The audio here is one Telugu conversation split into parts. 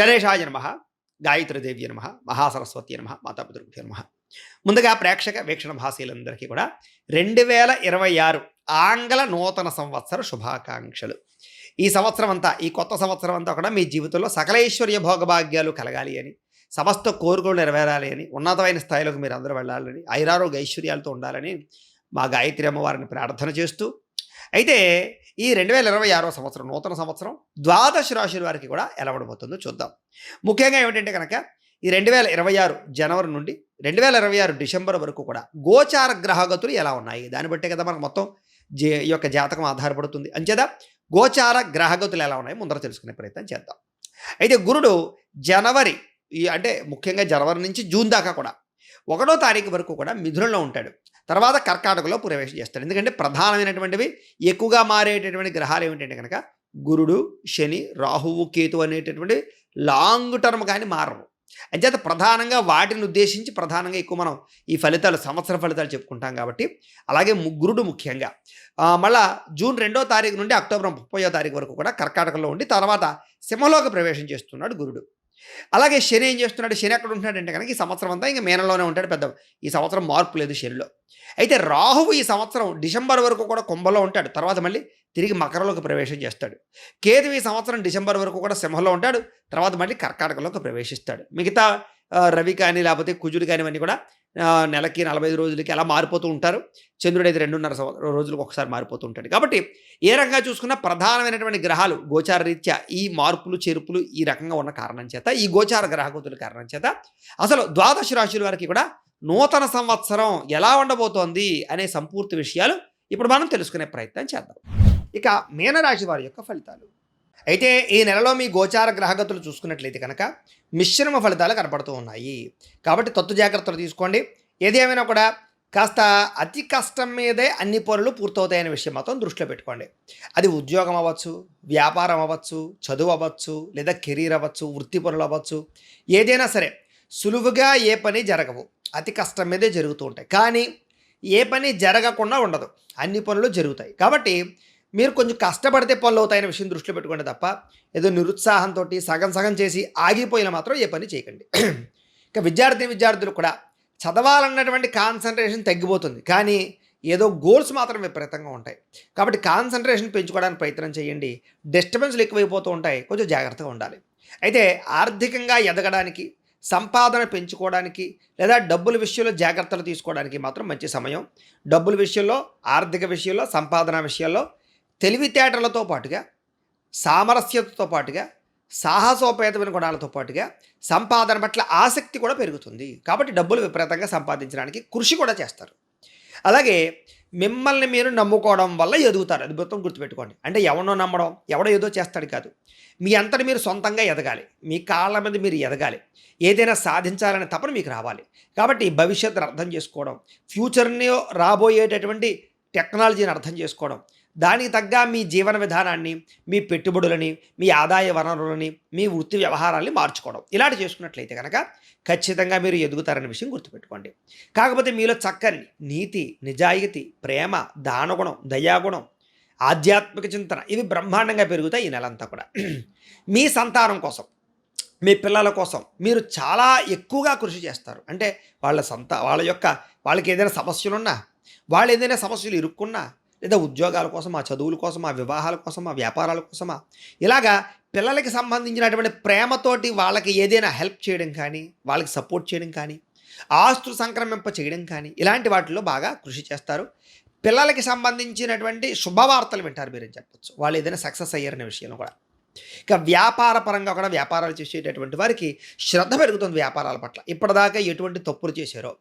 గణేశాయ నమః, గాయత్రీదేవ్యై నమః, మహాసరస్వత్యై నమః, మాతాపితృభ్యో నమః. ముందుగా ప్రేక్షక వీక్షణ భాషలందరికీ కూడా 2026 ఆంగ్ల నూతన సంవత్సర శుభాకాంక్షలు. ఈ సంవత్సరం అంతా, ఈ కొత్త సంవత్సరం అంతా కూడా మీ జీవితంలో సకలైశ్వర్య భోగభాగ్యాలు కలగాలి అని, సమస్త కోరికలు నెరవేరాలి అని, ఉన్నతమైన స్థాయిలోకి మీరు అందరూ వెళ్ళాలని, ఐరారోగ్య ఐశ్వర్యాలతో ఉండాలని మా గాయత్రి అమ్మవారిని ప్రార్థన చేస్తూ, అయితే ఈ 2026 సంవత్సరం నూతన సంవత్సరం ద్వాదశ రాశుల వారికి కూడా ఎలా ఉండబోతుందో చూద్దాం. ముఖ్యంగా ఏమిటంటే కనుక ఈ 2026 జనవరి నుండి 2026 డిసెంబర్ వరకు కూడా గోచార గ్రహగతులు ఎలా ఉన్నాయి, దాన్ని బట్టే కదా మనకు మొత్తం ఈ యొక్క జాతకం ఆధారపడుతుంది. అంచేత గోచార గ్రహగతులు ఎలా ఉన్నాయి ముందర తెలుసుకునే ప్రయత్నం చేద్దాం. అయితే గురుడు జనవరి అంటే ముఖ్యంగా జనవరి నుంచి జూన్ దాకా కూడా 1వ తారీఖు వరకు కూడా మిథునంలో ఉంటాడు. తర్వాత కర్కాటకలో ప్రవేశం చేస్తాడు. ఎందుకంటే ప్రధానమైనటువంటివి ఎక్కువగా మారేటటువంటి గ్రహాలు ఏమిటంటే కనుక గురుడు, శని, రాహువు, కేతు అనేటటువంటి లాంగ్ టర్మ్ కానీ మారవు. అంచేత ప్రధానంగా వాటిని ఉద్దేశించి ప్రధానంగా ఎక్కువ మనం ఈ ఫలితాలు, సంవత్సర ఫలితాలు చెప్పుకుంటాం కాబట్టి, అలాగే గురుడు ముఖ్యంగా మళ్ళా జూన్ 2వ తారీఖు నుండి అక్టోబర్ 30వ తారీఖు వరకు కూడా కర్కాటకలో ఉండి తర్వాత సింహలోకి ప్రవేశం చేస్తున్నాడు గురుడు. అలాగే శని ఏం చేస్తున్నాడు, శని ఎక్కడ ఉంటున్నాడంటే కనుక ఈ సంవత్సరం అంతా ఇంకా మీనంలోనే ఉంటాడు. పెద్ద ఈ సంవత్సరం మార్పు లేదు శనిలో. అయితే రాహువు ఈ సంవత్సరం డిసెంబర్ వరకు కూడా కుంభంలో ఉంటాడు, తర్వాత మళ్ళీ తిరిగి మకరంలోకి ప్రవేశం చేస్తాడు. కేతు ఈ సంవత్సరం డిసెంబర్ వరకు కూడా సింహంలో ఉంటాడు, తర్వాత మళ్ళీ కర్కాటకలోకి ప్రవేశిస్తాడు. మిగతా రవి కానీ లేకపోతే కుజుడు కానీ ఇవన్నీ కూడా నెలకి 45 రోజులకి అలా మారిపోతూ ఉంటారు. చంద్రుడు అయితే 2.5 రోజులకు ఒకసారి మారిపోతూ ఉంటాడు. కాబట్టి ఏ రకంగా చూసుకున్నా ప్రధానమైనటువంటి గ్రహాలు గోచార రీత్యా ఈ మార్పులు చేర్పులు ఈ రకంగా ఉన్న కారణం చేత, ఈ గోచార గ్రహగతుల కారణం చేత అసలు ద్వాదశ రాశుల వారికి కూడా నూతన సంవత్సరం ఎలా ఉండబోతోంది అనే సంపూర్తి విషయాలు ఇప్పుడు మనం తెలుసుకునే ప్రయత్నం చేద్దాం. ఇక మీనరాశి వారి యొక్క ఫలితాలు. అయితే ఈ నెలలో మీ గోచార గ్రహగతులు చూసుకున్నట్లయితే కనుక మిశ్రమ ఫలితాలు కనపడుతూ ఉన్నాయి. కాబట్టి తత్తు జాగ్రత్తలు తీసుకోండి. ఏది ఏమైనా కూడా కాస్త అతి కష్టం మీదే అన్ని పనులు పూర్తవుతాయనే విషయం మాత్రం దృష్టిలో పెట్టుకోండి. అది ఉద్యోగం అవ్వచ్చు, వ్యాపారం అవ్వచ్చు, చదువు అవ్వచ్చు, లేదా కెరీర్ అవ్వచ్చు, వృత్తి పనులు అవ్వచ్చు, ఏదైనా సరే సులువుగా ఏ పని జరగవు, అతి కష్టం మీదే జరుగుతూ ఉంటాయి. కానీ ఏ పని జరగకుండా ఉండదు, అన్ని పనులు జరుగుతాయి. కాబట్టి మీరు కొంచెం కష్టపడితే పనులు అవుతాయనే విషయం దృష్టిలో పెట్టుకోండి తప్ప ఏదో నిరుత్సాహంతో సగం సగం చేసి ఆగిపోయిన మాత్రం ఏ పని చేయకండి. ఇక విద్యార్థులు కూడా చదవాలన్నటువంటి కాన్సన్ట్రేషన్ తగ్గిపోతుంది, కానీ ఏదో గోల్స్ మాత్రం విపరీతంగా ఉంటాయి. కాబట్టి కాన్సన్ట్రేషన్ పెంచుకోవడానికి ప్రయత్నం చేయండి. డిస్టర్బెన్స్లు ఎక్కువైపోతూ ఉంటాయి, కొంచెం జాగ్రత్తగా ఉండాలి. అయితే ఆర్థికంగా ఎదగడానికి, సంపాదన పెంచుకోవడానికి, లేదా డబ్బుల విషయంలో జాగ్రత్తలు తీసుకోవడానికి మాత్రం మంచి సమయం. డబ్బుల విషయంలో, ఆర్థిక విషయంలో, సంపాదన విషయాల్లో తెలివితేటలతో పాటుగా, సామరస్యతతో పాటుగా, సాహసోపేతమైన గుణాలతో పాటుగా సంపాదన పట్ల ఆసక్తి కూడా పెరుగుతుంది. కాబట్టి డబ్బులు విపరీతంగా సంపాదించడానికి కృషి కూడా చేస్తారు. అలాగే మిమ్మల్ని మీరు నమ్ముకోవడం వల్ల ఎదుగుతారు. అది మొత్తం గుర్తుపెట్టుకోండి. అంటే ఎవరినో నమ్మడం, ఎవడో ఏదో చేస్తాడు కాదు. మీ అంతటి మీరు సొంతంగా ఎదగాలి, మీ కాళ్ళ మీద మీరు ఎదగాలి, ఏదైనా సాధించాలనే తపన మీకు రావాలి. కాబట్టి భవిష్యత్తును అర్థం చేసుకోవడం, ఫ్యూచర్ని రాబోయేటటువంటి టెక్నాలజీని అర్థం చేసుకోవడం, దానికి తగ్గ మీ జీవన విధానాన్ని, మీ పెట్టుబడులని, మీ ఆదాయ వనరులని, మీ వృత్తి వ్యవహారాల్ని మార్చుకోవడం, ఇలాంటి చేసుకున్నట్లయితే కనుక ఖచ్చితంగా మీరు ఎదుగుతారనే విషయం గుర్తుపెట్టుకోండి. కాకపోతే మీలో చక్కని నీతి, నిజాయితీ, ప్రేమ, దానగుణం, దయాగుణం, ఆధ్యాత్మిక చింతన ఇవి బ్రహ్మాండంగా పెరుగుతాయి ఈ నెలంతా కూడా. మీ సంతానం కోసం, మీ పిల్లల కోసం మీరు చాలా ఎక్కువగా కృషి చేస్తారు. అంటే వాళ్ళకి ఏదైనా సమస్యలున్నా, వాళ్ళు ఏదైనా సమస్యలు ఇరుక్కున్నా, లేదా ఉద్యోగాల కోసం, ఆ చదువుల కోసం, ఆ వివాహాల కోసం, ఆ వ్యాపారాల కోసమా, ఇలాగా పిల్లలకి సంబంధించినటువంటి ప్రేమతోటి వాళ్ళకి ఏదైనా హెల్ప్ చేయడం కానీ, వాళ్ళకి సపోర్ట్ చేయడం కానీ, ఆస్తులు సంక్రమింప చేయడం కానీ, ఇలాంటి వాటిల్లో బాగా కృషి చేస్తారు. పిల్లలకి సంబంధించినటువంటి శుభవార్తలు వింటారు మీరని చెప్పచ్చు. వాళ్ళు ఏదైనా సక్సెస్ అయ్యారనే విషయంలో కూడా. ఇక వ్యాపార పరంగా కూడా వ్యాపారాలు చేసేటటువంటి వారికి శ్రద్ధ పెరుగుతుంది వ్యాపారాల పట్ల. ఇప్పటిదాకా ఎటువంటి తప్పులు చేశారో,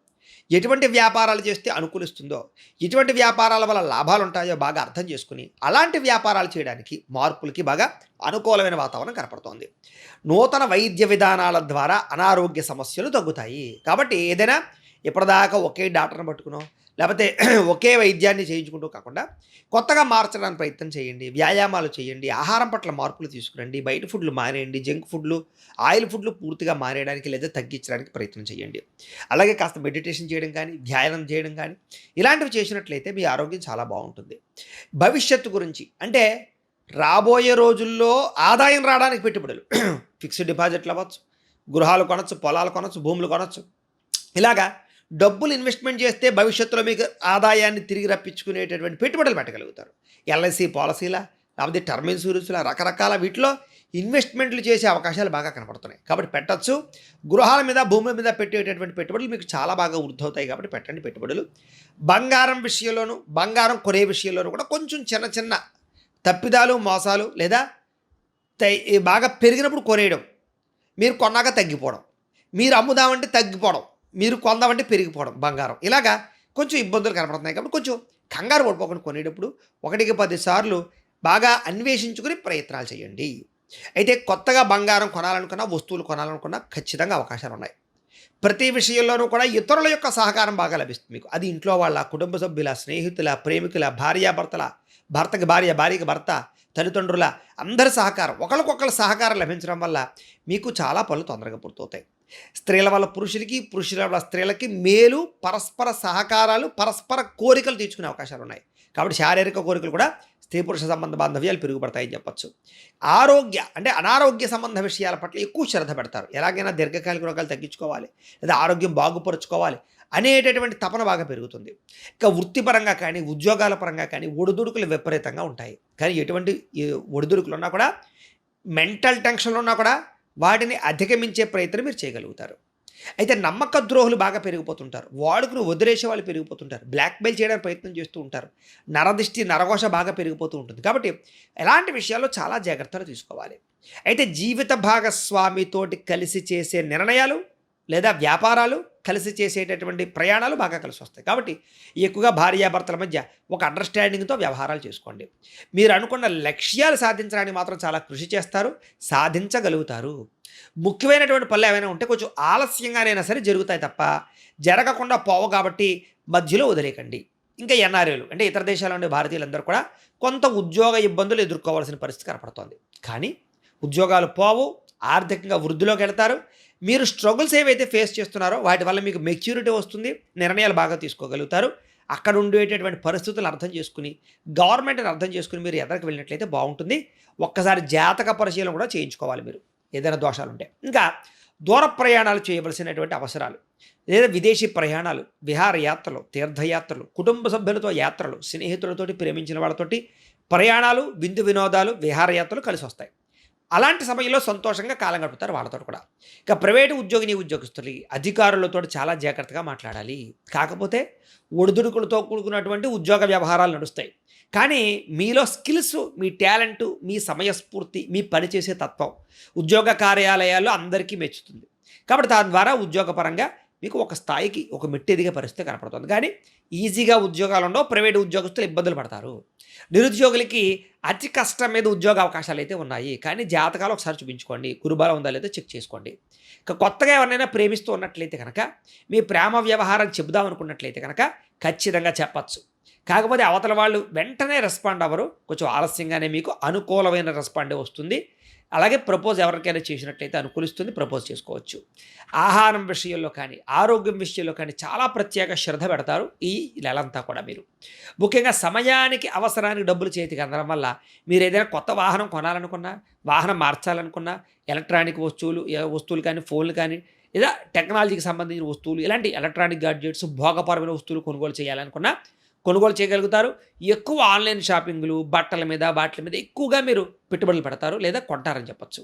ఎటువంటి వ్యాపారాలు చేస్తే అనుకూలిస్తుందో, ఎటువంటి వ్యాపారాల వల్ల లాభాలు ఉంటాయో బాగా అర్థం చేసుకుని అలాంటి వ్యాపారాలు చేయడానికి, మార్పులకి బాగా అనుకూలమైన వాతావరణం కనపడుతోంది. నూతన వైద్య విధానాల ద్వారా అనారోగ్య సమస్యలు తగ్గుతాయి. కాబట్టి ఏదైనా ఇప్పటిదాకా ఒకే డాక్టర్ని పట్టుకునో, లేకపోతే ఒకే వైద్యాన్ని చేయించుకుంటూ కాకుండా కొత్తగా మార్చడానికి ప్రయత్నం చేయండి. వ్యాయామాలు చేయండి, ఆహారం పట్ల మార్పులు తీసుకురండి, బయట ఫుడ్లు మానేయండి, జంక్ ఫుడ్లు, ఆయిల్ ఫుడ్లు పూర్తిగా మానేయడానికి లేదా తగ్గించడానికి ప్రయత్నం చేయండి. అలాగే కాస్త మెడిటేషన్ చేయడం కానీ, ధ్యానం చేయడం కానీ ఇలాంటివి చేసినట్లయితే మీ ఆరోగ్యం చాలా బాగుంటుంది. భవిష్యత్తు గురించి అంటే రాబోయే రోజుల్లో ఆదాయం రావడానికి పెట్టుబడులు, ఫిక్స్డ్ డిపాజిట్లు అవ్వచ్చు, గృహాలు కొనొచ్చు, పొలాలు కొనొచ్చు, భూములు కొనొచ్చు. ఇలాగా డబ్బులు ఇన్వెస్ట్మెంట్ చేస్తే భవిష్యత్తులో మీకు ఆదాయాన్ని తిరిగి రప్పించుకునేటటువంటి పెట్టుబడులు పెట్టగలుగుతారు. ఎల్ఐసి పాలసీలా, లేకపోతే టర్మ్ ఇన్సూరెన్స్లా, రకరకాల వీటిలో ఇన్వెస్ట్మెంట్లు చేసే అవకాశాలు బాగా కనపడుతున్నాయి. కాబట్టి పెట్టచ్చు. గృహాల మీద, భూముల మీద పెట్టేటటువంటి పెట్టుబడులు మీకు చాలా బాగా వృద్ధవుతాయి కాబట్టి పెట్టండి పెట్టుబడులు. బంగారం విషయంలోనూ, బంగారం కొనే విషయంలోనూ కూడా కొంచెం చిన్న చిన్న తప్పిదాలు, మోసాలు, లేదా బాగా పెరిగినప్పుడు కొనేయడం, మీరు కొన్నాక తగ్గిపోవడం, మీరు అమ్ముదామంటే తగ్గిపోవడం, మీరు కొందామంటే పెరిగిపోవడం బంగారం, ఇలాగా కొంచెం ఇబ్బందులు కనపడుతున్నాయి. కాబట్టి కొంచెం కంగారు పడిపోకుండా కొనేటప్పుడు 1కి 10 సార్లు బాగా అన్వేషించుకుని ప్రయత్నాలు చేయండి. అయితే కొత్తగా బంగారం కొనాలనుకున్నా, వస్తువులు కొనాలనుకున్నా ఖచ్చితంగా అవకాశాలు ఉన్నాయి. ప్రతి విషయంలోనూ కూడా ఇతరుల యొక్క సహకారం బాగా లభిస్తుంది మీకు. అది ఇంట్లో వాళ్ళ, కుటుంబ సభ్యుల, స్నేహితుల, ప్రేమికుల, భార్యాభర్తల, భర్తకి భార్య, భార్యకి భర్త, తల్లిదండ్రుల అందరి సహకారం, ఒకరికొకరు సహకారం లభించడం వల్ల మీకు చాలా పనులు తొందరగా పూర్తవుతాయి. స్త్రీల వల్ల పురుషులకి, పురుషుల వల్ల స్త్రీలకి మేలు, పరస్పర సహకారాలు, పరస్పర కోరికలు తీర్చుకునే అవకాశాలు ఉన్నాయి. కాబట్టి శారీరక కోరికలు కూడా స్త్రీ పురుష సంబంధ బాంధవ్యాలు పెరుగుపడతాయని చెప్పచ్చు. ఆరోగ్య అంటే అనారోగ్య సంబంధ విషయాల పట్ల ఎక్కువ శ్రద్ధ పెడతారు. ఎలాగైనా దీర్ఘకాలిక రోగాలు తగ్గించుకోవాలి, లేదా ఆరోగ్యం బాగుపరుచుకోవాలి అనేటటువంటి తపన బాగా పెరుగుతుంది. ఇక వృత్తిపరంగా కానీ, ఉద్యోగాల పరంగా కానీ ఒడిదుడుకులు విపరీతంగా ఉంటాయి. కానీ ఎటువంటి ఒడిదుడుకులు ఉన్నా కూడా, మెంటల్ టెన్షన్లు ఉన్నా కూడా వాటిని అధిగమించే ప్రయత్నం మీరు చేయగలుగుతారు. అయితే నమ్మక ద్రోహులు బాగా పెరిగిపోతుంటారు. వాడుకుని వదిలేసే వాళ్ళు పెరిగిపోతుంటారు. బ్లాక్మెయిల్ చేయడానికి ప్రయత్నం చేస్తూ ఉంటారు. నరదిష్టి, నరఘోష బాగా పెరిగిపోతూ ఉంటుంది. కాబట్టి ఎలాంటి విషయాల్లో చాలా జాగ్రత్తలు తీసుకోవాలి. అయితే జీవిత భాగస్వామితోటి కలిసి చేసే నిర్ణయాలు లేదా వ్యాపారాలు, కలిసి చేసేటటువంటి ప్రయాణాలు బాగా కలిసి వస్తాయి. కాబట్టి ఎక్కువగా భార్యాభర్తల మధ్య ఒక అండర్స్టాండింగ్తో వ్యవహారాలు చేసుకోండి. మీరు అనుకున్న లక్ష్యాలు సాధించడానికి మాత్రం చాలా కృషి చేస్తారు, సాధించగలుగుతారు. ముఖ్యమైనటువంటి పనులు ఏమైనా ఉంటే కొంచెం ఆలస్యంగానైనా సరే జరుగుతాయి తప్ప జరగకుండా పోవు. కాబట్టి మధ్యలో వదిలేకండి. ఇంకా ఎన్ఆర్ఐలు అంటే ఇతర దేశాల ఉండే భారతీయులందరూ కూడా కొంత ఉద్యోగ ఇబ్బందులు ఎదుర్కోవాల్సిన పరిస్థితి కనపడుతోంది. కానీ ఉద్యోగాలు పోవు, ఆర్థికంగా వృద్ధిలోకి వెళ్తారు. మీరు స్ట్రగుల్స్ ఏవైతే ఫేస్ చేస్తున్నారో వాటి వల్ల మీకు మెచ్యూరిటీ వస్తుంది, నిర్ణయాలు బాగా తీసుకోగలుగుతారు. అక్కడ ఉండేటటువంటి పరిస్థితులను అర్థం చేసుకుని, గవర్నమెంట్ని అర్థం చేసుకుని మీరు ఎదరికి వెళ్ళినట్లయితే బాగుంటుంది. ఒక్కసారి జాతక పరిశీలన కూడా చేయించుకోవాలి మీరు ఏదైనా దోషాలు ఉంటే. ఇంకా దూర ప్రయాణాలు చేయవలసినటువంటి అవసరాలు, లేదా విదేశీ ప్రయాణాలు, విహారయాత్రలు, తీర్థయాత్రలు, కుటుంబ సభ్యులతో యాత్రలు, స్నేహితులతోటి, ప్రేమించిన వాళ్ళతోటి ప్రయాణాలు, విందు వినోదాలు, విహారయాత్రలు కలిసి వస్తాయి. అలాంటి సమయంలో సంతోషంగా కాలం గడుపుతారు వాళ్ళతో కూడా. ఇక ప్రైవేటు ఉద్యోగిని, ఉద్యోగస్తులకి, అధికారులతో చాలా జాగ్రత్తగా మాట్లాడాలి. కాకపోతే ఒడిదుడుకులతో కూడుకున్నటువంటి ఉద్యోగ వ్యవహారాలు నడుస్తాయి. కానీ మీలో స్కిల్స్, మీ టాలెంటు, మీ సమయస్ఫూర్తి, మీ పనిచేసే తత్వం ఉద్యోగ కార్యాలయాల్లో అందరికీ మెచ్చుతుంది. కాబట్టి దాని ద్వారా ఉద్యోగపరంగా మీకు ఒక స్థాయికి, ఒక మెట్టు ఎదిగే పరిస్థితి కనపడుతుంది. కానీ ఈజీగా ఉద్యోగాలు ఉండవు, ప్రైవేటు ఉద్యోగస్తులు ఇబ్బందులు పడతారు. నిరుద్యోగులకి అతి కష్టం మీద ఉద్యోగ అవకాశాలు అయితే ఉన్నాయి. కానీ జాతకాలు ఒకసారి చూపించుకోండి, గురుబలం ఉందా లేదో చెక్ చేసుకోండి. ఇక కొత్తగా ఎవరినైనా ప్రేమిస్తూ ఉన్నట్లయితే కనుక, మీ ప్రేమ వ్యవహారం చెబుదాం అనుకున్నట్లయితే కనుక ఖచ్చితంగా చెప్పచ్చు. కాకపోతే అవతల వాళ్ళు వెంటనే రెస్పాండ్ అవ్వరు, కొంచెం ఆలస్యంగానే మీకు అనుకూలమైన రెస్పాండే వస్తుంది. అలాగే ప్రపోజ్ ఎవరికైనా చేసినట్లయితే అనుకూలిస్తుంది, ప్రపోజ్ చేసుకోవచ్చు. ఆహారం విషయంలో కానీ, ఆరోగ్యం విషయంలో కానీ చాలా ప్రత్యేక శ్రద్ధ పెడతారు ఈ నెలంతా కూడా. మీరు ముఖ్యంగా సమయానికి, అవసరానికి డబ్బులు చేతికి అందడం వల్ల మీరు ఏదైనా కొత్త వాహనం కొనాలనుకున్నా, వాహనం మార్చాలనుకున్నా, ఎలక్ట్రానిక్ వస్తువులు కానీ, ఫోన్లు కానీ, లేదా టెక్నాలజీకి సంబంధించిన వస్తువులు, ఇలాంటి ఎలక్ట్రానిక్ గాడ్జెట్స్, భోగపరమైన వస్తువులు కొనుగోలు చేయాలనుకున్నా కొనుగోలు చేయగలుగుతారు. ఎక్కువ ఆన్లైన్ షాపింగ్లు, బట్టల మీద, వాటి మీద ఎక్కువగా మీరు పెట్టుబడులు పెడతారు లేదా కొంటారని చెప్పచ్చు.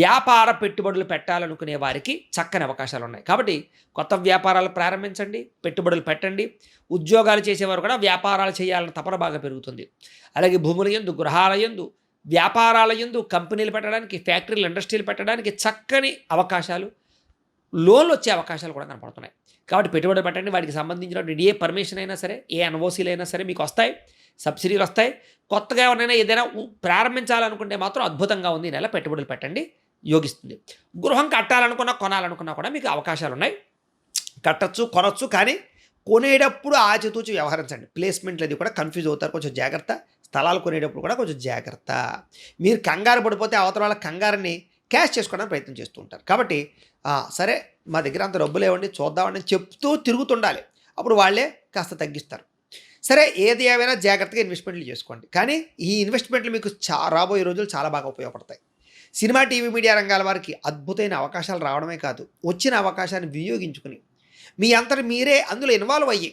వ్యాపార పెట్టుబడులు పెట్టాలనుకునే వారికి చక్కని అవకాశాలు ఉన్నాయి. కాబట్టి కొత్త వ్యాపారాలు ప్రారంభించండి, పెట్టుబడులు పెట్టండి. ఉద్యోగాలు చేసేవారు కూడా వ్యాపారాలు చేయాలన్న తపన బాగా పెరుగుతుంది. అలాగే భూముల యందు, గృహాల యందు, వ్యాపారాల యందు, కంపెనీలు పెట్టడానికి, ఫ్యాక్టరీలు, ఇండస్ట్రీలు పెట్టడానికి చక్కని అవకాశాలు, లోన్లు వచ్చే అవకాశాలు కూడా కనపడుతున్నాయి. కాబట్టి పెట్టుబడులు పెట్టండి. వాటికి సంబంధించిన ఏ పర్మిషన్ అయినా సరే, ఏ ఎన్ఓసీలు అయినా సరే మీకు వస్తాయి, సబ్సిడీలు వస్తాయి. కొత్తగా ఎవరైనా ఏదైనా ప్రారంభించాలనుకుంటే మాత్రం అద్భుతంగా ఉంది. ఈ నెల పెట్టుబడులు పెట్టండి, యోగిస్తుంది. గృహం కట్టాలనుకున్నా, కొనాలనుకున్నా కూడా మీకు అవకాశాలు ఉన్నాయి. కట్టచ్చు, కొనొచ్చు. కానీ కొనేటప్పుడు ఆచితూచి వ్యవహరించండి. ప్లేస్మెంట్లు అది కూడా కన్ఫ్యూజ్ అవుతారు, కొంచెం జాగ్రత్త. స్థలాలు కొనేటప్పుడు కూడా కొంచెం జాగ్రత్త. మీరు కంగారు పడిపోతే అవతల వాళ్ళ కంగారుని క్యాష్ చేసుకోవడానికి ప్రయత్నం చేస్తూ ఉంటారు. కాబట్టి సరే మా దగ్గర అంత డబ్బులు ఏమండి చూద్దామని చెప్తూ తిరుగుతుండాలి. అప్పుడు వాళ్ళే కాస్త తగ్గిస్తారు. సరే ఏది ఏమైనా జాగ్రత్తగా ఇన్వెస్ట్మెంట్లు చేసుకోండి. కానీ ఈ ఇన్వెస్ట్మెంట్లు మీకు రాబోయే రోజులు చాలా బాగా ఉపయోగపడతాయి. సినిమా, టీవీ, మీడియా రంగాల వారికి అద్భుతమైన అవకాశాలు రావడమే కాదు, వచ్చిన అవకాశాన్ని వినియోగించుకుని మీ అంతట మీరే అందులో ఇన్వాల్వ్ అయ్యి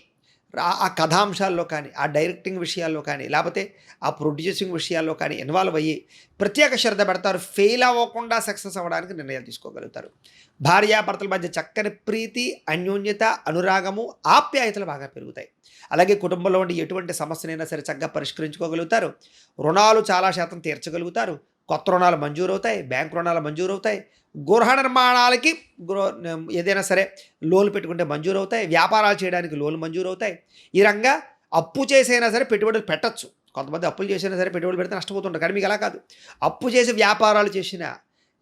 ఆ కథాంశాల్లో కానీ, ఆ డైరెక్టింగ్ విషయాల్లో కానీ, లేకపోతే ఆ ప్రొడ్యూసింగ్ విషయాల్లో కానీ ఇన్వాల్వ్ అయ్యి ప్రత్యేక శ్రద్ధ పెడతారు. ఫెయిల్ అవ్వకుండా సక్సెస్ అవ్వడానికి నిర్ణయాలు తీసుకోగలుగుతారు. భార్యాభర్తల మధ్య చక్కని ప్రీతి, అన్యోన్యత, అనురాగము, ఆప్యాయతలు బాగా పెరుగుతాయి. అలాగే కుటుంబంలో ఉండి ఎటువంటి సమస్యనైనా సరే చక్కగా పరిష్కరించుకోగలుగుతారు. రుణాలు చాలా శాతం తీర్చగలుగుతారు. కొత్త రుణాలు మంజూరవుతాయి. బ్యాంక్ రుణాలు మంజూరవుతాయి. గృహ నిర్మాణాలకి ఏదైనా సరే లోన్లు పెట్టుకుంటే మంజూరవుతాయి. వ్యాపారాలు చేయడానికి లోన్లు మంజూరవుతాయి. ఈ రంగా అప్పు చేసైనా సరే పెట్టుబడులు పెట్టచ్చు. కొంతమంది అప్పులు చేసైనా సరే పెట్టుబడులు పెడితే నష్టపోతుంటారు. కానీ మీకు అలా కాదు. అప్పు చేసి వ్యాపారాలు చేసినా,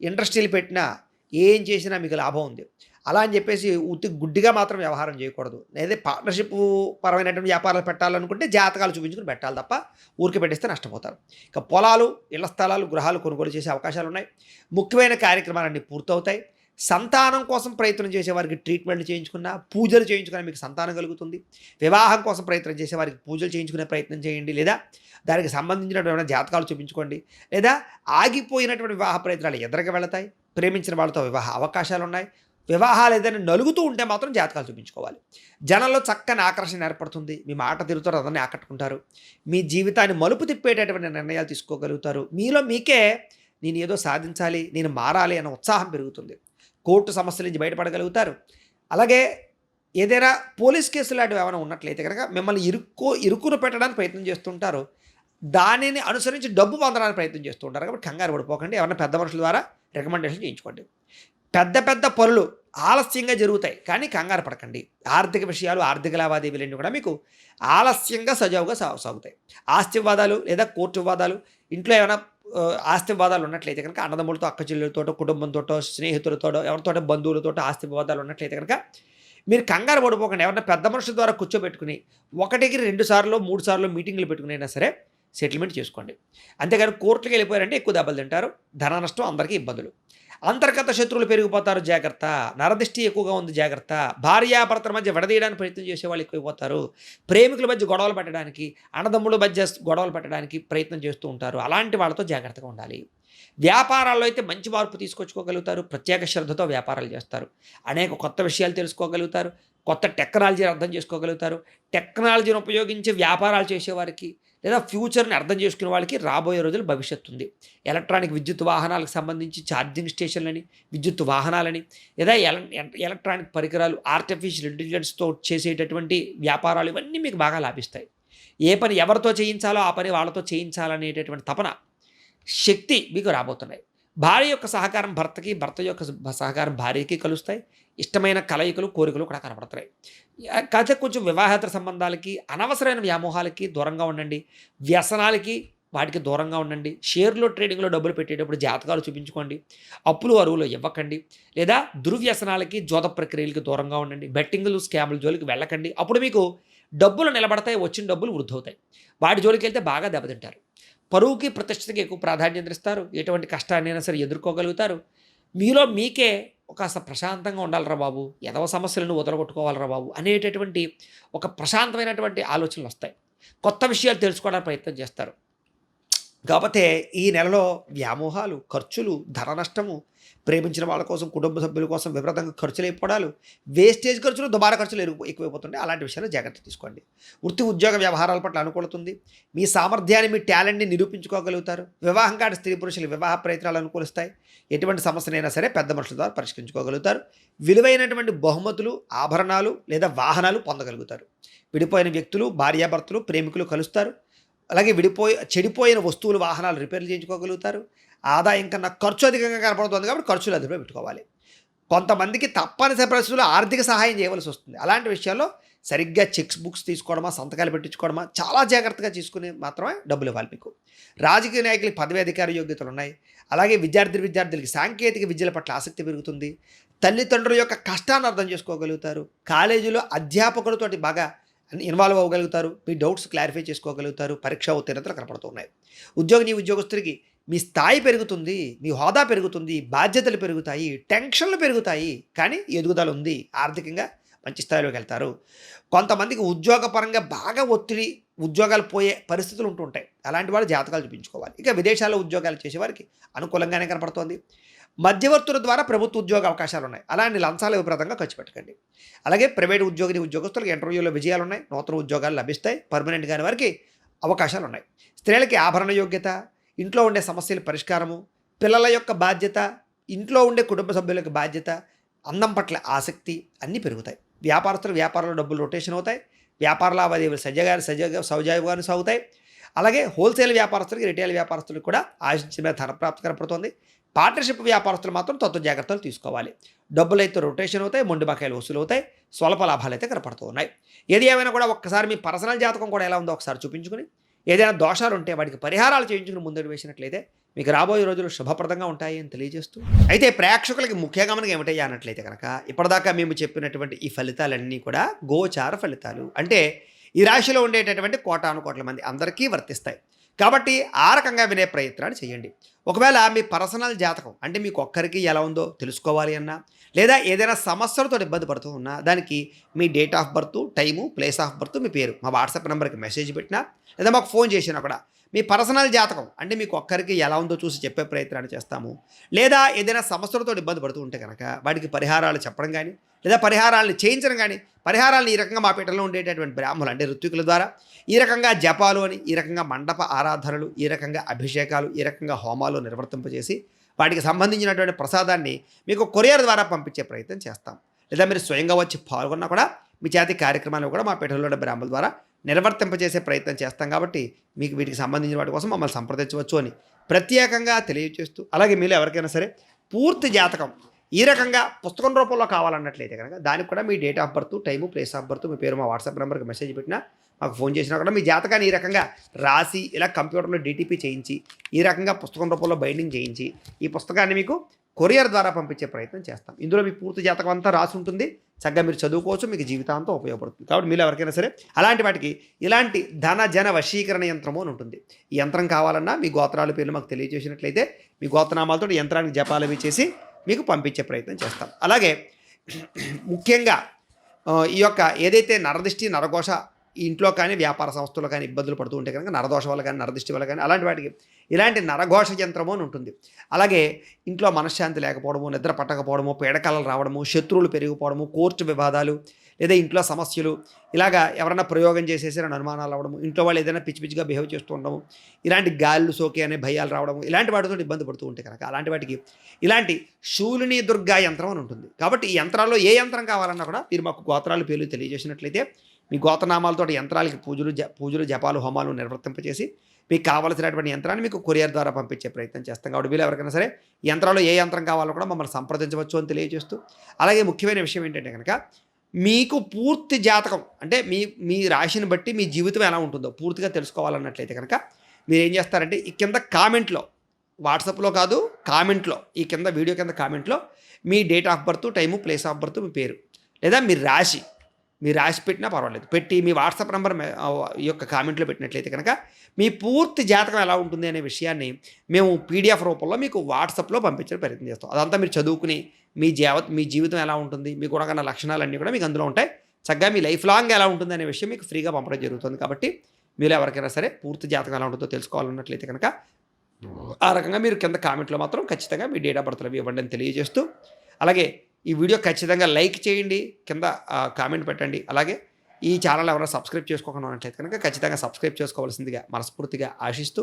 ఇండస్ట్రీలు పెట్టినా, ఏం చేసినా మీకు లాభం ఉంది. అలా అని చెప్పేసి గుడ్డిగా మాత్రం వ్యవహారం చేయకూడదు. లేదా పార్ట్నర్షిప్ పరమైనటువంటి వ్యాపారాలు పెట్టాలనుకుంటే జాతకాలు చూపించుకుని పెట్టాలి తప్ప ఊరికి పెట్టిస్తే నష్టపోతారు. ఇక పొలాలు, ఇళ్ల స్థలాలు, గృహాలు కొనుగోలు చేసే అవకాశాలు ఉన్నాయి. ముఖ్యమైన కార్యక్రమాలన్నీ పూర్తవుతాయి. సంతానం కోసం ప్రయత్నం చేసేవారికి ట్రీట్మెంట్లు చేయించుకున్నా, పూజలు చేయించుకున్నా మీకు సంతానం కలుగుతుంది. వివాహం కోసం ప్రయత్నం చేసేవారికి పూజలు చేయించుకునే ప్రయత్నం చేయండి. లేదా దానికి సంబంధించినటువంటి జాతకాలు చూపించుకోండి. లేదా ఆగిపోయినటువంటి వివాహ ప్రయత్నాలు ఎదురుగా వెళతాయి. ప్రేమించిన వాళ్ళతో వివాహ అవకాశాలు ఉన్నాయి. వివాహాలు ఏదైనా నలుగుతూ ఉంటే మాత్రం జాతకాలు చూపించుకోవాలి. జనంలో చక్కని ఆకర్షణ ఏర్పడుతుంది. మీ మాట తీరుతో అందరినీ ఆకట్టుకుంటారు. మీ జీవితాన్ని మలుపు తిప్పేటటువంటి నిర్ణయాలు తీసుకోగలుగుతారు. మీలో మీకే నేను ఏదో సాధించాలి, నేను మారాలి అన్న ఉత్సాహం పెరుగుతుంది. కోర్టు సమస్యల నుంచి బయటపడగలుగుతారు. అలాగే ఏదైనా పోలీస్ కేసులు లాంటివి ఏమైనా ఉన్నట్లయితే కనుక మిమ్మల్ని ఇరుకును పెట్టడానికి ప్రయత్నం చేస్తుంటారు. దానిని అనుసరించి డబ్బు పొందడానికి ప్రయత్నం చేస్తూ ఉంటారు. కాబట్టి కంగారు పడిపోకండి. ఎవరైనా పెద్ద మనుషుల ద్వారా రికమెండేషన్ చేయించుకోండి. పెద్ద పెద్ద పనులు ఆలస్యంగా జరుగుతాయి, కానీ కంగారు పడకండి. ఆర్థిక విషయాలు, ఆర్థిక లావాదేవీలన్నీ కూడా మీకు ఆలస్యంగా సజావుగా సాగుతాయి. ఆస్తి వివాదాలు లేదా కోర్టు వివాదాలు, ఇంట్లో ఏమైనా ఆస్తి వివాదాలు ఉన్నట్లయితే కనుక అన్నదమ్ములతో, అక్క చెల్లెలతోటో, కుటుంబంతోటో, స్నేహితులతోటో, ఎవరితోటో బంధువులతోటో ఆస్తి వివాదాలు ఉన్నట్లయితే కనుక మీరు కంగారు పడిపోకండి. ఎవరైనా పెద్ద మనుషుల ద్వారా కూర్చోబెట్టుకుని 1కి 2 సార్లు 3 సార్లు మీటింగ్లు పెట్టుకునైనా సరే సెటిల్మెంట్ చేసుకోండి. అంతేగాని కోర్టుకి వెళ్ళిపోయారంటే ఎక్కువ దెబ్బలు తింటారు. ధన నష్టం, అందరికీ ఇబ్బందులు. అంతర్గత శత్రువులు పెరిగిపోతారు, జాగ్రత్త. నరదిష్టి ఎక్కువగా ఉంది, జాగ్రత్త. భార్యాభర్తల మధ్య విడదీయడానికి ప్రయత్నం చేసేవాళ్ళు ఎక్కువైపోతారు. ప్రేమికుల మధ్య గొడవలు పెట్టడానికి, అన్నదమ్ముల మధ్య గొడవలు పెట్టడానికి ప్రయత్నం చేస్తూ ఉంటారు. అలాంటి వాళ్ళతో జాగ్రత్తగా ఉండాలి. వ్యాపారాల్లో అయితే మంచి మార్పు తీసుకొచ్చుకోగలుగుతారు. ప్రత్యేక శ్రద్ధతో వ్యాపారాలు చేస్తారు. అనేక కొత్త విషయాలు తెలుసుకోగలుగుతారు. కొత్త టెక్నాలజీని అర్థం చేసుకోగలుగుతారు. టెక్నాలజీని ఉపయోగించి వ్యాపారాలు చేసేవారికి లేదా ఫ్యూచర్ని అర్థం చేసుకునే వాళ్ళకి రాబోయే రోజులు భవిష్యత్తు ఉంది. ఎలక్ట్రానిక్ విద్యుత్ వాహనాలకు సంబంధించి ఛార్జింగ్ స్టేషన్లని, విద్యుత్ వాహనాలని, లేదా ఎలక్ట్రానిక్ పరికరాలు, ఆర్టిఫిషియల్ ఇంటెలిజెన్స్తో చేసేటటువంటి వ్యాపారాలు, ఇవన్నీ మీకు బాగా లాభిస్తాయి. ఏ పని ఎవరితో చేయించాలో ఆ పని వాళ్ళతో చేయించాలనేటటువంటి తపన, శక్తి మీకు రాబోతున్నాయి. భార్య యొక్క సహకారం భర్తకి, భర్త యొక్క సహకారం భార్యకి కలుస్తాయి. ఇష్టమైన కలయికలు, కోరికలు కూడా కనపడతాయి. కాకపోతే కొంచెం వివాహేతర సంబంధాలకి, అనవసరమైన వ్యామోహాలకి దూరంగా ఉండండి. వ్యసనాలకి వాటికి దూరంగా ఉండండి. షేర్లో, ట్రేడింగ్లో డబ్బులు పెట్టేటప్పుడు జాతకాలు చూపించుకోండి. అప్పులు అరువులు ఇవ్వకండి. లేదా దుర్వ్యసనాలకి, జోద ప్రక్రియలకి దూరంగా ఉండండి. బెట్టింగ్లు, స్కాముల జోలికి వెళ్ళకండి. అప్పుడు మీకు డబ్బులు నిలబడతాయి, వచ్చిన డబ్బులు వృద్ధి అవుతాయి. వాటి జోలికి వెళ్తే బాగా దెబ్బతింటారు. పరువుకి, ప్రతిష్టకి ఎక్కువ ప్రాధాన్యత ఇస్తారు. ఎటువంటి కష్టాన్నైనా సరే ఎదుర్కోగలుగుతారు. మీలో మీకే ఒక ప్రశాంతంగా ఉండాలిరా బాబు, ఎదవ సమస్యలను వదలగొట్టుకోవాలిరా బాబు అనేటటువంటి ఒక ప్రశాంతమైనటువంటి ఆలోచనలు వస్తాయి. కొత్త విషయాలు తెలుసుకోవడానికి ప్రయత్నం చేస్తారు. కాకపోతే ఈ నెలలో వ్యామోహాలు, ఖర్చులు, ధన నష్టము, ప్రేమించిన వాళ్ళ కోసం, కుటుంబ సభ్యుల కోసం విపరీతంగా ఖర్చులు అయిపోవడాలు, వేస్టేజ్ ఖర్చులు, దుబారా ఖర్చులు ఎక్కువైపోతుంటాయి. అలాంటి విషయాలు జాగ్రత్త తీసుకోండి. వృత్తి, ఉద్యోగ వ్యవహారాల పట్ల అనుకూలతుంది. మీ సామర్థ్యాన్ని, మీ టాలెంట్ని నిరూపించుకోగలుగుతారు. వివాహం కాని స్త్రీ పురుషులు వివాహ ప్రయత్నాలు అనుకూలిస్తాయి. ఎటువంటి సమస్యనైనా సరే పెద్ద మనుషుల ద్వారా పరిష్కరించుకోగలుగుతారు. విలువైనటువంటి బహుమతులు, ఆభరణాలు లేదా వాహనాలు పొందగలుగుతారు. విడిపోయిన వ్యక్తులు, భార్యాభర్తలు, ప్రేమికులు కలుస్తారు. అలాగే చెడిపోయిన వస్తువులు, వాహనాలు రిపేర్లు చేయించుకోగలుగుతారు. ఆదాయం కన్నా ఖర్చు అధికంగా కనపడుతుంది కాబట్టి ఖర్చులు అదుపులో పెట్టుకోవాలి. కొంతమందికి తప్పనిసరి పరిస్థితుల్లో ఆర్థిక సహాయం చేయవలసి వస్తుంది. అలాంటి విషయాల్లో సరిగ్గా చెక్స్ బుక్స్ తీసుకోవడమా, సంతకాలు పెట్టించుకోవడమా చాలా జాగ్రత్తగా తీసుకుని మాత్రమే డబ్బులు ఇవ్వాలి. మీకు రాజకీయ నాయకులకి పదవి, అధికార యోగ్యతలు ఉన్నాయి. అలాగే విద్యార్థులకి సాంకేతిక విద్యల పట్ల ఆసక్తి పెరుగుతుంది. తల్లిదండ్రుల యొక్క కష్టాన్ని అర్థం చేసుకోగలుగుతారు. కాలేజీలో అధ్యాపకులతోటి బాగా ఇన్వాల్వ్ అవ్వగలుగుతారు. మీ డౌట్స్ క్లారిఫై చేసుకోగలుగుతారు. పరీక్షా ఉత్తీర్ణతలు కనపడుతున్నాయి. ఉద్యోగస్తులకి మీ స్థాయి పెరుగుతుంది, మీ హోదా పెరుగుతుంది, బాధ్యతలు పెరుగుతాయి, టెన్షన్లు పెరుగుతాయి. కానీ ఎదుగుదల ఉంది. ఆర్థికంగా మంచి స్థాయిలోకి వెళ్తారు. కొంతమందికి ఉద్యోగపరంగా బాగా ఒత్తిడి, ఉద్యోగాలు పోయే పరిస్థితులు ఉంటుంటాయి. అలాంటి వాళ్ళు జాతకాలు చూపించుకోవాలి. ఇక విదేశాల్లో ఉద్యోగాలు చేసేవారికి అనుకూలంగానే కనపడుతోంది. మధ్యవర్తుల ద్వారా ప్రభుత్వ ఉద్యోగ అవకాశాలు ఉన్నాయి. అలాంటి లంచాలు విపరీతంగా ఖర్చు పెట్టకండి. అలాగే ప్రైవేట్ ఉద్యోగస్తులకు ఇంటర్వ్యూలో విజయాలు ఉన్నాయి. నూతన ఉద్యోగాలు లభిస్తాయి. పర్మనెంట్ కాని వారికి అవకాశాలు ఉన్నాయి. స్త్రీలకి ఆభరణ యోగ్యత, ఇంట్లో ఉండే సమస్యల పరిష్కారము, పిల్లల యొక్క బాధ్యత, ఇంట్లో ఉండే కుటుంబ సభ్యుల యొక్క బాధ్యత, అందం పట్ల ఆసక్తి అన్నీ పెరుగుతాయి. వ్యాపారంలో డబ్బులు రొటేషన్ అవుతాయి. వ్యాపార లావాదేవీలు సజావుగాను సాగుతాయి. అలాగే హోల్సేల్ వ్యాపారస్తులకి, రిటైల్ వ్యాపారస్తులకు కూడా ఆశించిన మీద ధనప్రాప్తి కనపడుతోంది. పార్ట్నర్షిప్ వ్యాపారస్తులు మాత్రం తత్వ జాగ్రత్తలు తీసుకోవాలి. డబ్బులు అయితే రొటేషన్ అవుతాయి, మొండి బకాయిలు వసూలు అవుతాయి, స్వల్ప లాభాలు అయితే కనపడుతూ ఉన్నాయి. ఏది ఏమైనా కూడా ఒక్కసారి మీ పర్సనల్ జాతకం కూడా ఎలా ఉందో ఒకసారి చూపించుకుని, ఏదైనా దోషాలు ఉంటే వాటికి పరిహారాలు చేయించుకుని ముందుకు వేసినట్లయితే మీకు రాబోయే రోజులు శుభప్రదంగా ఉంటాయి అని తెలియజేస్తూ, అయితే ప్రేక్షకులకి ముఖ్య గమనిక ఏమిటయ్యా అన్నట్లయితే కనుక, ఇప్పటిదాకా మేము చెప్పినటువంటి ఈ ఫలితాలన్నీ కూడా గోచార ఫలితాలు. అంటే ఈ రాశిలో ఉండేటటువంటి కోటాను కోట్ల మంది అందరికీ వర్తిస్తాయి. కాబట్టి ఆ రకంగా వినే ప్రయత్నాలు చేయండి. ఒకవేళ మీ పర్సనల్ జాతకం అంటే మీకు ఒక్కరికి ఎలా ఉందో తెలుసుకోవాలి అన్నా, లేదా ఏదైనా సమస్యలతో ఇబ్బంది పడుతూ ఉన్నా, దానికి మీ date of birth, time, place of birth, మీ పేరు మా వాట్సాప్ నెంబర్కి మెసేజ్ పెట్టినా, లేదా మాకు ఫోన్ చేసినా కూడా మీ పర్సనల్ జాతకం అంటే మీకు ఒక్కరికి ఎలా ఉందో చూసి చెప్పే ప్రయత్నాలు చేస్తాము. లేదా ఏదైనా సమస్యలతో ఇబ్బంది పడుతూ ఉంటే కనుక వాటికి పరిహారాలు చెప్పడం కానీ, లేదా పరిహారాలను చేయించడం కానీ, పరిహారాలను ఈ రకంగా మా పీఠంలో ఉండేటటువంటి బ్రాహ్మణులు అంటే ఋత్వికుల ద్వారా ఈ రకంగా జపాలు అని, ఈ రకంగా మండప ఆరాధనలు, ఈ రకంగా అభిషేకాలు, ఈ రకంగా హోమాలు నిర్వర్తింపజేసి వాటికి సంబంధించినటువంటి ప్రసాదాన్ని మీకు కొరియర్ ద్వారా పంపించే ప్రయత్నం చేస్తాం. లేదా మీరు స్వయంగా వచ్చి పాల్గొన్నా కూడా మీ చేతి కార్యక్రమాలు కూడా మా పీఠంలో బ్రాహ్మణుల ద్వారా నిర్వర్తింపజేసే ప్రయత్నం చేస్తాం. కాబట్టి మీకు వీటికి సంబంధించిన వాటి కోసం మమ్మల్ని సంప్రదించవచ్చు అని ప్రత్యేకంగా తెలియజేస్తూ, అలాగే మీరు ఎవరికైనా సరే పూర్తి జాతకం ఈ రకంగా పుస్తకం రూపంలో కావాలన్నట్లయితే కనుక దానికి కూడా మీ date of birth, time, place of birth, మీ పేరు మా వాట్సాప్ నెంబర్కి మెసేజ్ పెట్టినా, మాకు ఫోన్ చేసినా కూడా మీ జాతకాన్ని ఈ రకంగా రాసి ఇలా కంప్యూటర్లో డీటీపీ చేయించి ఈ రకంగా పుస్తకం రూపంలో బైండింగ్ చేయించి ఈ పుస్తకాన్ని మీకు కొరియర్ ద్వారా పంపించే ప్రయత్నం చేస్తాం. ఇందులో మీ పూర్తి జాతకం అంతా రాసి ఉంటుంది. చక్కగా మీరు చదువుకోవచ్చు, మీకు జీవితాంతం ఉపయోగపడుతుంది. కాబట్టి మీరు ఎవరికైనా సరే అలాంటి వాటికి ఇలాంటి ధన జన వశీకరణ యంత్రము అని ఉంటుంది. ఈ యంత్రం కావాలన్నా మీ గోత్రాల పేర్లు మాకు తెలియజేసినట్లయితే మీ గోత్రనామాలతో యంత్రానికి జపాలు అవి చేసి మీకు పంపించే ప్రయత్నం చేస్తాం. అలాగే ముఖ్యంగా ఈ యొక్క ఏదైతే నరదిష్టి, నరఘోష ఈ ఇంట్లో కానీ వ్యాపార సంస్థల్లో కానీ ఇబ్బందులు పడుతూ ఉంటే కనుక నరదోష వల్ల కానీ, నరదిష్టి వల్ల కానీ అలాంటి వాటికి ఇలాంటి నరఘోష యంత్రము అని ఉంటుంది. అలాగే ఇంట్లో మనశ్శాంతి లేకపోవడము, నిద్ర పట్టకపోవడము, పీడకలలు రావడము, శత్రువులు పెరిగిపోవడము, కోర్టు వివాదాలు, లేదా ఇంట్లో సమస్యలు, ఇలాగా ఎవరైనా ప్రయోగం చేసేసి అనుమానాలు రావడము, ఇంట్లో వాళ్ళు ఏదైనా పిచ్చి పిచ్చిగా బిహేవ్ చేస్తూ ఉండడము, ఇలాంటి గాళ్ళు సోకే అనే భయాలు రావడము, ఇలాంటి వాటితో ఇబ్బంది పడుతూ ఉంటే కనుక అలాంటి వాటికి ఇలాంటి శూలిని దుర్గా యంత్రం అని ఉంటుంది. కాబట్టి ఈ యంత్రాల్లో ఏ యంత్రం కావాలన్నా కూడా మీరు మాకు గోత్రాలు పేర్లు తెలియజేసినట్లయితే మీ గోత్రనామాలతో యంత్రాలకి పూజలు జపాలు, హోమాలు నిర్వర్తింపచేసి మీకు కావాల్సినటువంటి యంత్రాన్ని మీకు కొరియర్ ద్వారా పంపించే ప్రయత్నం చేస్తాం. కాబట్టి వీళ్ళు ఎవరికైనా సరే యంత్రాల్లో ఏ యంత్రం కావాలో కూడా మమ్మల్ని సంప్రదించవచ్చు అని తెలియజేస్తూ, అలాగే ముఖ్యమైన విషయం ఏంటంటే కనుక మీకు పూర్తి జాతకం అంటే మీ రాశిని బట్టి మీ జీవితం ఎలా ఉంటుందో పూర్తిగా తెలుసుకోవాలన్నట్లయితే కనుక మీరు ఏం చేస్తారంటే ఈ కింద కామెంట్లో, వాట్సాప్లో కాదు కామెంట్లో, ఈ కింద వీడియో కింద కామెంట్లో మీ date of birth, time, place of birth, మీ పేరు లేదా మీ రాశి పెట్టినా పర్వాలేదు పెట్టి మీ వాట్సాప్ నెంబర్ ఈ యొక్క కామెంట్లో పెట్టినట్లయితే కనుక మీ పూర్తి జాతకం ఎలా ఉంటుంది అనే విషయాన్ని మేము పీడిఎఫ్ రూపంలో మీకు వాట్సాప్లో పంపించడం ప్రయత్నం చేస్తాం. అదంతా మీరు చదువుకుని మీ జీవితం ఎలా ఉంటుంది, మీకు ఉన్న లక్షణాలన్నీ కూడా మీకు అందులో ఉంటాయి. చక్కగా మీ లైఫ్ లాంగ్ ఎలా ఉంటుంది అనే విషయం మీకు ఫ్రీగా పంపడం జరుగుతుంది. కాబట్టి మీరు ఎవరికైనా సరే పూర్తి జాతకం ఎలా ఉంటుందో తెలుసుకోవాలన్నట్లయితే కనుక ఆ రకంగా మీరు కింద కామెంట్లో మాత్రం ఖచ్చితంగా మీ డేట్ ఆఫ్ బర్త్లు ఇవ్వండి అని తెలియజేస్తూ, అలాగే ఈ వీడియో ఖచ్చితంగా లైక్ చేయండి, కింద కామెంట్ పెట్టండి. అలాగే ఈ ఛానల్ ఎవరైనా సబ్స్క్రైబ్ చేసుకోకుండా ఉన్నట్లయితే కనుక ఖచ్చితంగా సబ్స్క్రైబ్ చేసుకోవాల్సిందిగా మనస్ఫూర్తిగా ఆశిస్తూ,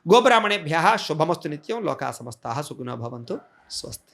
గోబ్రాహ్మణేభ్యః శుభమస్తు నిత్యం, లోకా సమస్తాః సుఖినో భవంతు. స్వస్తి.